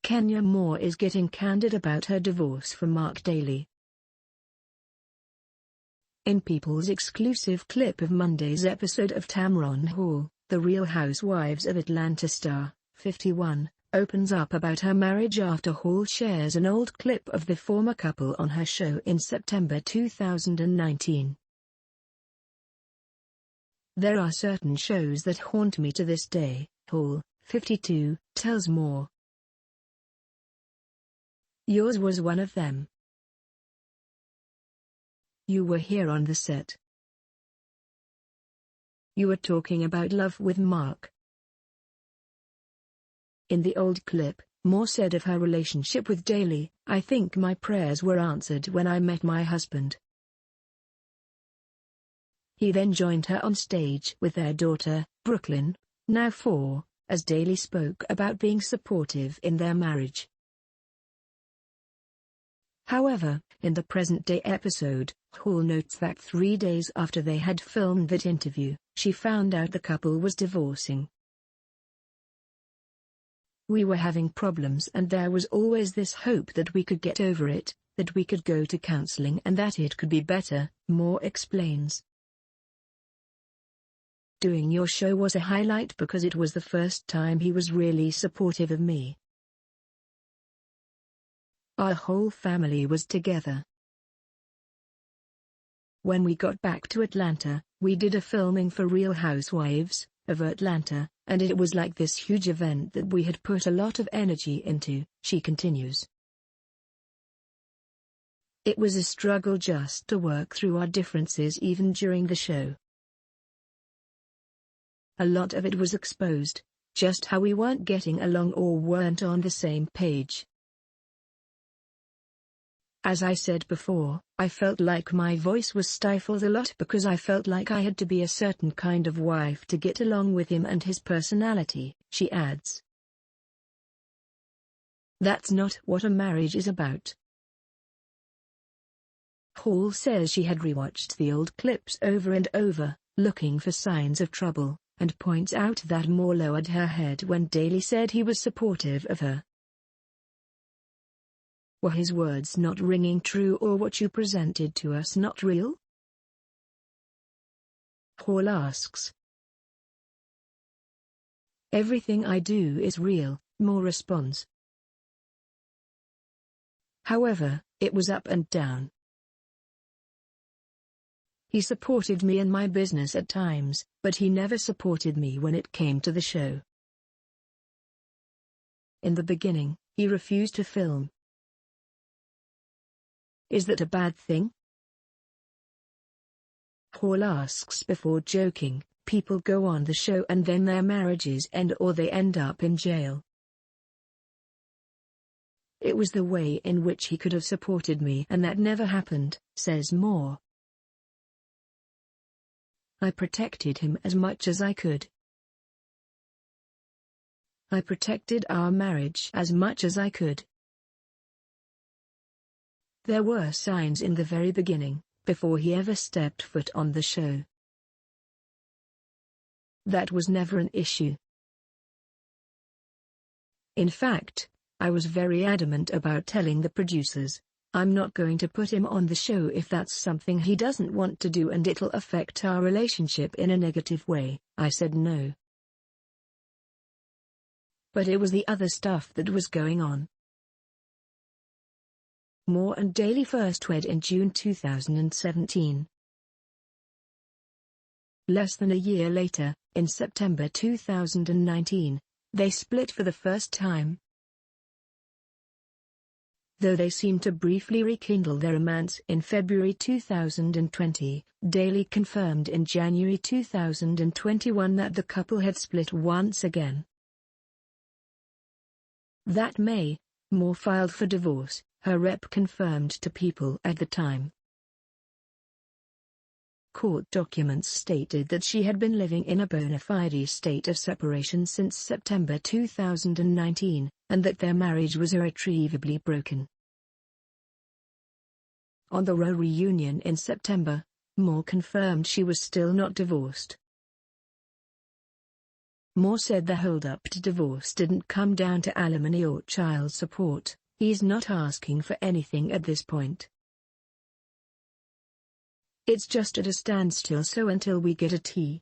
Kenya Moore is getting candid about her divorce from Marc Daly. In People's exclusive clip of Monday's episode of Tamron Hall, the Real Housewives of Atlanta star, 51, opens up about her marriage after Hall shares an old clip of the former couple on her show in September 2019. "There are certain shows that haunt me to this day," Hall, 52, tells Moore. "Yours was one of them. You were here on the set. You were talking about love with Marc." In the old clip, Moore said of her relationship with Daly, "I think my prayers were answered when I met my husband." He then joined her on stage with their daughter, Brooklyn, now 4, as Daly spoke about being supportive in their marriage. However, in the present-day episode, Hall notes that 3 days after they had filmed that interview, she found out the couple was divorcing. "We were having problems and there was always this hope that we could get over it, that we could go to counseling and that it could be better," Moore explains. "Doing your show was a highlight because it was the first time he was really supportive of me. Our whole family was together. When we got back to Atlanta, we did a filming for Real Housewives of Atlanta, and it was like this huge event that we had put a lot of energy into," she continues. "It was a struggle just to work through our differences even during the show. A lot of it was exposed, just how we weren't getting along or weren't on the same page. As I said before, I felt like my voice was stifled a lot because I felt like I had to be a certain kind of wife to get along with him and his personality," she adds. "That's not what a marriage is about." Hall says she had rewatched the old clips over and over, looking for signs of trouble, and points out that Moore lowered her head when Daly said he was supportive of her. "Were his words not ringing true or what you presented to us not real?" Hall asks. "Everything I do is real," Moore responds. "However, it was up and down. He supported me in my business at times, but he never supported me when it came to the show. In the beginning, he refused to film. Is that a bad thing?" Hall asks before joking, "People go on the show and then their marriages end or they end up in jail. It was the way in which he could have supported me and that never happened," says Moore. "I protected him as much as I could. I protected our marriage as much as I could. There were signs in the very beginning, before he ever stepped foot on the show. That was never an issue. In fact, I was very adamant about telling the producers, I'm not going to put him on the show if that's something he doesn't want to do and it'll affect our relationship in a negative way. I said no. But it was the other stuff that was going on." Moore and Daly first wed in June 2017. Less than a year later, in September 2019, they split for the first time. Though they seemed to briefly rekindle their romance in February 2020, Daly confirmed in January 2021 that the couple had split once again. That May, Moore filed for divorce, her rep confirmed to People at the time. Court documents stated that she had been living in a bona fide state of separation since September 2019, and that their marriage was irretrievably broken. On the Roe reunion in September, Moore confirmed she was still not divorced. Moore said the hold-up to divorce didn't come down to alimony or child support. He's not asking for anything at this point. It's just at a standstill, so until we get a T,